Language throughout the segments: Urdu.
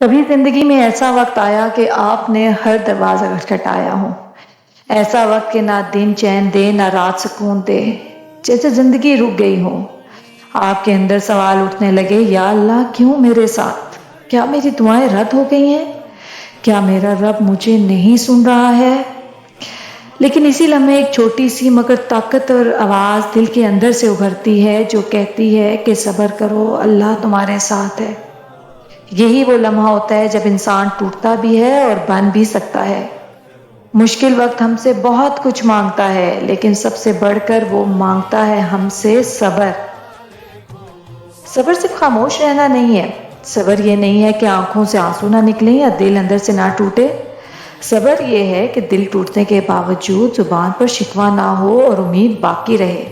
کبھی زندگی میں ایسا وقت آیا کہ آپ نے ہر دروازہ کھٹکھٹایا ہو، ایسا وقت کہ نہ دن چین دے نہ رات سکون دے، جیسے زندگی رک گئی ہو۔ آپ کے اندر سوال اٹھنے لگے، یا اللہ کیوں میرے ساتھ؟ کیا میری دعائیں رد ہو گئی ہیں؟ کیا میرا رب مجھے نہیں سن رہا ہے؟ لیکن اسی لمحے ایک چھوٹی سی مگر طاقتور آواز دل کے اندر سے ابھرتی ہے جو کہتی ہے کہ صبر کرو، اللہ تمہارے ساتھ ہے۔ یہی وہ لمحہ ہوتا ہے جب انسان ٹوٹتا بھی ہے اور بن بھی سکتا ہے۔ مشکل وقت ہم سے بہت کچھ مانگتا ہے، لیکن سب سے بڑھ کر وہ مانگتا ہے ہم سے صبر۔ صبر صرف خاموش رہنا نہیں ہے، صبر یہ نہیں ہے کہ آنکھوں سے آنسو نہ نکلیں یا دل اندر سے نہ ٹوٹے۔ صبر یہ ہے کہ دل ٹوٹنے کے باوجود زبان پر شکوہ نہ ہو اور امید باقی رہے۔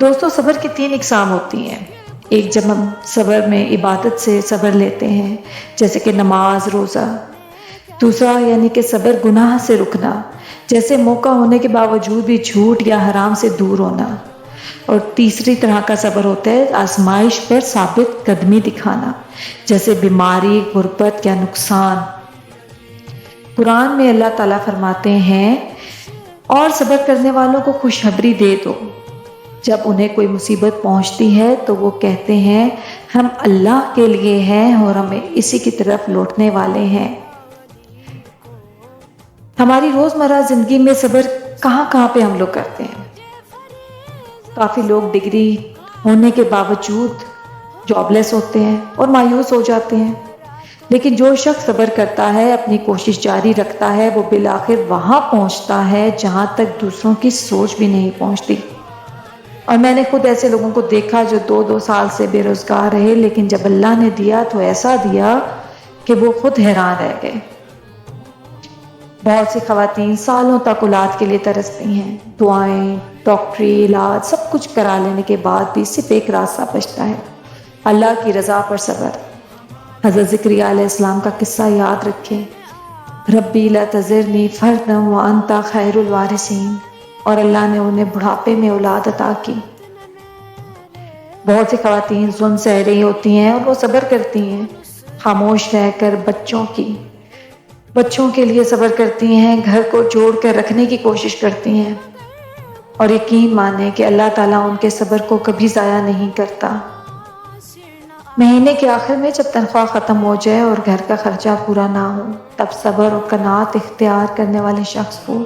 دوستو، صبر کی 3 اقسام ہوتی ہیں۔ ایک، جب ہم صبر میں عبادت سے صبر لیتے ہیں، جیسے کہ نماز، روزہ۔ دوسرا یعنی کہ صبر گناہ سے رکنا، جیسے موقع ہونے کے باوجود بھی جھوٹ یا حرام سے دور ہونا۔ اور تیسری طرح کا صبر ہوتا ہے آزمائش پر ثابت قدمی دکھانا، جیسے بیماری، غربت یا نقصان۔ قرآن میں اللہ تعالیٰ فرماتے ہیں، اور صبر کرنے والوں کو خوشخبری دے دو، جب انہیں کوئی مصیبت پہنچتی ہے تو وہ کہتے ہیں ہم اللہ کے لیے ہیں اور ہمیں اسی کی طرف لوٹنے والے ہیں۔ ہماری روزمرہ زندگی میں صبر کہاں پہ ہم لوگ کرتے ہیں۔ کافی لوگ ڈگری ہونے کے باوجود جاب لیس ہوتے ہیں اور مایوس ہو جاتے ہیں، لیکن جو شخص صبر کرتا ہے، اپنی کوشش جاری رکھتا ہے، وہ بالآخر وہاں پہنچتا ہے جہاں تک دوسروں کی سوچ بھی نہیں پہنچتی۔ اور میں نے خود ایسے لوگوں کو دیکھا جو 2 سال سے بے روزگار رہے، لیکن جب اللہ نے دیا تو ایسا دیا کہ وہ خود حیران رہ گئے۔ بہت سی خواتین سالوں تک اولاد کے لیے ترستی ہیں، دعائیں، ڈاکٹری، علاج سب کچھ کرا لینے کے بعد بھی صرف ایک راستہ بچتا ہے، اللہ کی رضا پر صبر۔ حضرت زکریا علیہ السلام کا قصہ یاد رکھیں، ربی لا تذرنی فردا وانت خیر الوارثین، اور اللہ نے انہیں بڑھاپے میں اولاد عطا کی۔ بہت سی خواتین ظلم سہ رہی ہوتی ہیں اور وہ صبر کرتی ہیں، خاموش رہ کر بچوں کے لیے صبر کرتی ہیں، گھر کو جوڑ کر رکھنے کی کوشش کرتی ہیں، اور یقین مانیں کہ اللہ تعالیٰ ان کے صبر کو کبھی ضائع نہیں کرتا۔ مہینے کے آخر میں جب تنخواہ ختم ہو جائے اور گھر کا خرچہ پورا نہ ہو، تب صبر اور قناعت اختیار کرنے والے شخص کو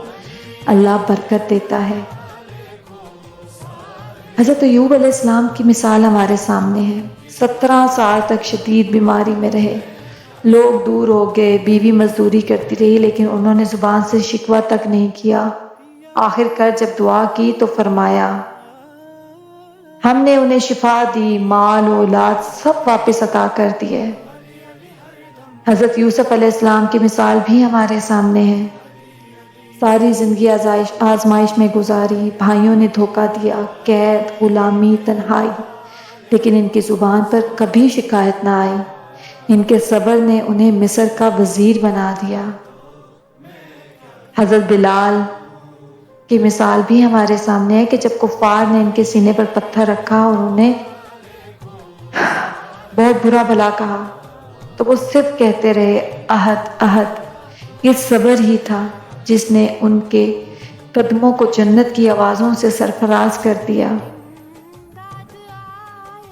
اللہ برکت دیتا ہے۔ حضرت ایوب علیہ السلام کی مثال ہمارے سامنے ہے۔ 17 سال تک شدید بیماری میں رہے، لوگ دور ہو گئے، بیوی مزدوری کرتی رہی، لیکن انہوں نے زبان سے شکوہ تک نہیں کیا۔ آخر کار جب دعا کی تو فرمایا، ہم نے انہیں شفا دی، مال و اولاد سب واپس عطا کر دیے۔ حضرت یوسف علیہ السلام کی مثال بھی ہمارے سامنے ہے۔ ساری زندگی آزمائش میں گزاری، بھائیوں نے دھوکہ دیا، قید، غلامی، تنہائی، لیکن ان کی زبان پر کبھی شکایت نہ آئی۔ ان کے صبر نے انہیں مصر کا وزیر بنا دیا۔ حضرت بلال کی مثال بھی ہمارے سامنے ہے کہ جب کفار نے ان کے سینے پر پتھر رکھا اور انہیں بہت برا بھلا کہا تو وہ صرف کہتے رہے، احد احد۔ یہ صبر ہی تھا جس نے ان کے قدموں کو جنت کی آوازوں سے سرفراز کر دیا۔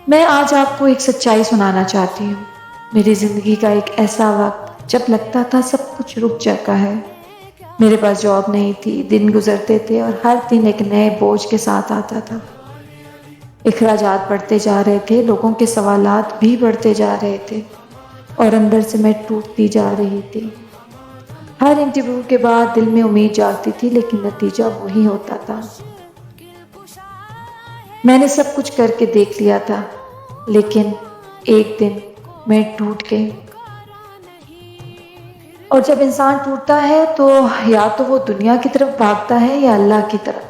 میں آج آپ کو ایک سچائی سنانا چاہتی ہوں۔ میری زندگی کا ایک ایسا وقت جب لگتا تھا سب کچھ رک چکا ہے۔ میرے پاس جاب نہیں تھی، دن گزرتے تھے اور ہر دن ایک نئے بوجھ کے ساتھ آتا تھا۔ اخراجات بڑھتے جا رہے تھے، لوگوں کے سوالات بھی بڑھتے جا رہے تھے، اور اندر سے میں ٹوٹتی جا رہی تھی۔ ہر انٹرویو کے بعد دل میں امید جاگتی تھی، لیکن نتیجہ وہی ہوتا تھا۔ میں نے سب کچھ کر کے دیکھ لیا تھا، لیکن ایک دن میں ٹوٹ گئی۔ اور جب انسان ٹوٹتا ہے تو یا تو وہ دنیا کی طرف بھاگتا ہے یا اللہ کی طرف۔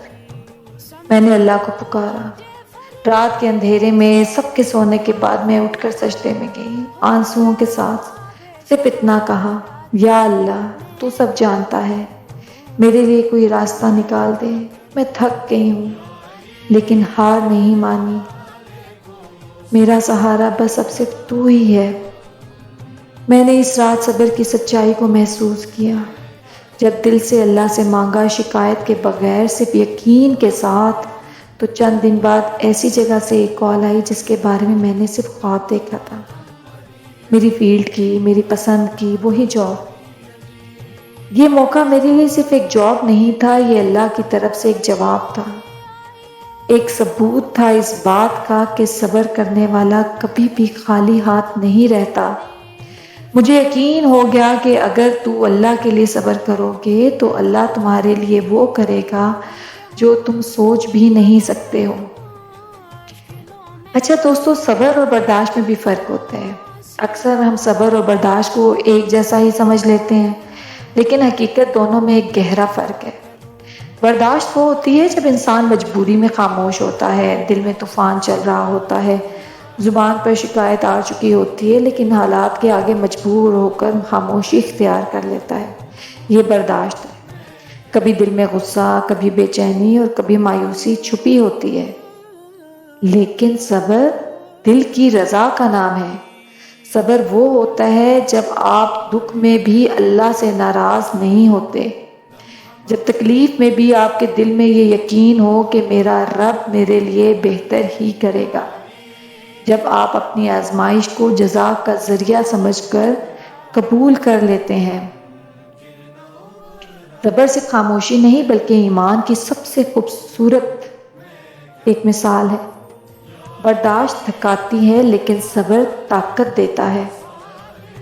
میں نے اللہ کو پکارا۔ رات کے اندھیرے میں سب کے سونے کے بعد میں اٹھ کر سجدے میں گئی، آنسوؤں کے ساتھ صرف اتنا کہا، یا اللہ تو سب جانتا ہے، میرے لیے کوئی راستہ نکال دے۔ میں تھک گئی ہوں لیکن ہار نہیں مانی، میرا سہارا بس اب صرف تو ہی ہے۔ میں نے اس رات صبر کی سچائی کو محسوس کیا، جب دل سے اللہ سے مانگا، شکایت کے بغیر، صرف یقین کے ساتھ، تو چند دن بعد ایسی جگہ سے ایک کال آئی جس کے بارے میں میں نے صرف خواب دیکھا تھا، میری فیلڈ کی، میری پسند کی وہی جاب۔ یہ موقع میرے لیے صرف ایک جاب نہیں تھا، یہ اللہ کی طرف سے ایک جواب تھا، ایک ثبوت تھا اس بات کا کہ صبر کرنے والا کبھی بھی خالی ہاتھ نہیں رہتا۔ مجھے یقین ہو گیا کہ اگر تو اللہ کے لیے صبر کرو گے تو اللہ تمہارے لیے وہ کرے گا جو تم سوچ بھی نہیں سکتے ہو۔ اچھا دوستو، صبر اور برداشت میں بھی فرق ہوتا ہے۔ اکثر ہم صبر اور برداشت کو ایک جیسا ہی سمجھ لیتے ہیں، لیکن حقیقت دونوں میں ایک گہرا فرق ہے۔ برداشت وہ ہوتی ہے جب انسان مجبوری میں خاموش ہوتا ہے، دل میں طوفان چل رہا ہوتا ہے، زبان پر شکایت آ چکی ہوتی ہے، لیکن حالات کے آگے مجبور ہو کر خاموشی اختیار کر لیتا ہے۔ یہ برداشت ہے۔ کبھی دل میں غصہ، کبھی بے چینی اور کبھی مایوسی چھپی ہوتی ہے، لیکن صبر دل کی رضا کا نام ہے۔ صبر وہ ہوتا ہے جب آپ دکھ میں بھی اللہ سے ناراض نہیں ہوتے، جب تکلیف میں بھی آپ کے دل میں یہ یقین ہو کہ میرا رب میرے لیے بہتر ہی کرے گا، جب آپ اپنی آزمائش کو جزا کا ذریعہ سمجھ کر قبول کر لیتے ہیں۔ صبر سے خاموشی نہیں بلکہ ایمان کی سب سے خوبصورت ایک مثال ہے۔ برداشت تھکاتی ہے لیکن صبر طاقت دیتا ہے۔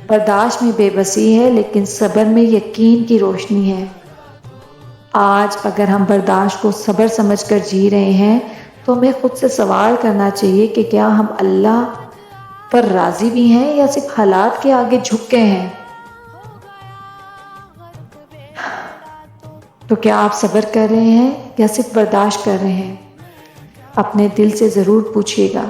برداشت میں بے بسی ہے لیکن صبر میں یقین کی روشنی ہے۔ آج اگر ہم برداشت کو صبر سمجھ کر جی رہے ہیں تو ہمیں خود سے سوال کرنا چاہیے کہ کیا ہم اللہ پر راضی بھی ہیں یا صرف حالات کے آگے جھک گئے ہیں؟ تو کیا آپ صبر کر رہے ہیں یا صرف برداشت کر رہے ہیں؟ اپنے دل سے ضرور پوچھیے گا۔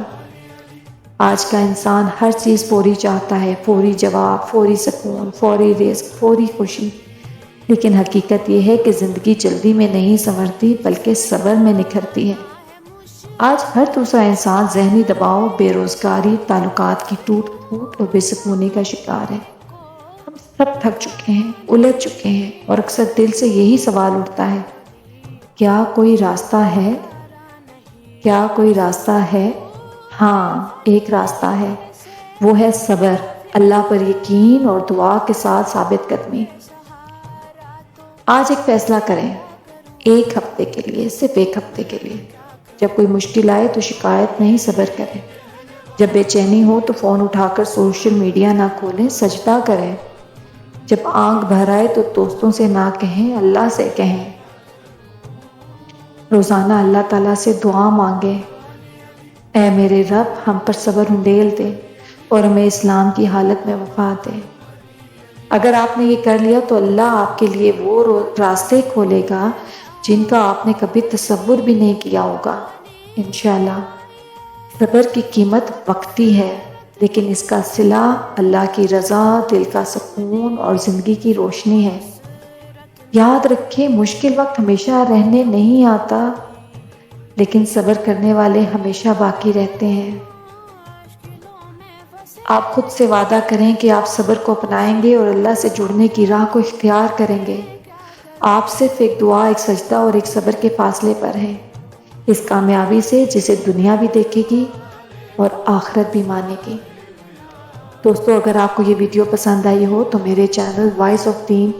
آج کا انسان ہر چیز فوری چاہتا ہے، فوری جواب، فوری سکون، فوری رزق، فوری خوشی، لیکن حقیقت یہ ہے کہ زندگی جلدی میں نہیں سنورتی بلکہ صبر میں نکھرتی ہے۔ آج ہر دوسرا انسان ذہنی دباؤ، بے روزگاری، تعلقات کی ٹوٹ پھوٹ اور بے سکونی کا شکار ہے۔ ہم سب تھک چکے ہیں، الجھ چکے ہیں، اور اکثر دل سے یہی سوال اٹھتا ہے، کیا کوئی راستہ ہے؟ کیا کوئی راستہ ہے؟ ہاں، ایک راستہ ہے، وہ ہے صبر، اللہ پر یقین اور دعا کے ساتھ ثابت قدمی۔ آج ایک فیصلہ کریں، ایک ہفتے کے لیے، صرف ایک ہفتے کے لیے، جب کوئی مشکل آئے تو شکایت نہیں، صبر کریں۔ جب بے چینی ہو تو فون اٹھا کر سوشل میڈیا نہ کھولیں، سجدہ کریں۔ جب آنکھ بھر آئے تو دوستوں سے نہ کہیں، اللہ سے کہیں۔ روزانہ اللہ تعالیٰ سے دعا مانگیں، اے میرے رب ہم پر صبر انڈیل دے اور ہمیں اسلام کی حالت میں وفا دے۔ اگر آپ نے یہ کر لیا تو اللہ آپ کے لیے وہ راستے کھولے گا جن کا آپ نے کبھی تصور بھی نہیں کیا ہوگا، انشاءاللہ۔ صبر کی قیمت وقتی ہے، لیکن اس کا صلہ اللہ کی رضا، دل کا سکون اور زندگی کی روشنی ہے۔ یاد رکھیں، مشکل وقت ہمیشہ رہنے نہیں آتا، لیکن صبر کرنے والے ہمیشہ باقی رہتے ہیں۔ آپ خود سے وعدہ کریں کہ آپ صبر کو اپنائیں گے اور اللہ سے جڑنے کی راہ کو اختیار کریں گے۔ آپ صرف ایک دعا، ایک سجدہ اور ایک صبر کے فاصلے پر ہیں، اس کامیابی سے جسے دنیا بھی دیکھے گی اور آخرت بھی مانے گی۔ دوستو، اگر آپ کو یہ ویڈیو پسند آئی ہو تو میرے چینل وائس آف دین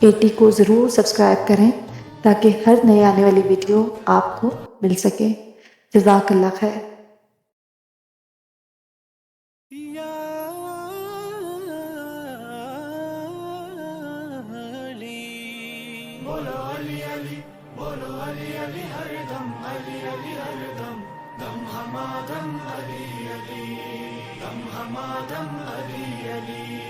80 کو ضرور سبسکرائب کریں تاکہ ہر نئے آنے والی ویڈیو آپ کو مل سکے۔ جزاک اللہ خیر۔ بولو علی علی، بولو علی علی ہر دم، علی علی ہر دم، دم ہما دم علی علی، دم ہما دم علی علی۔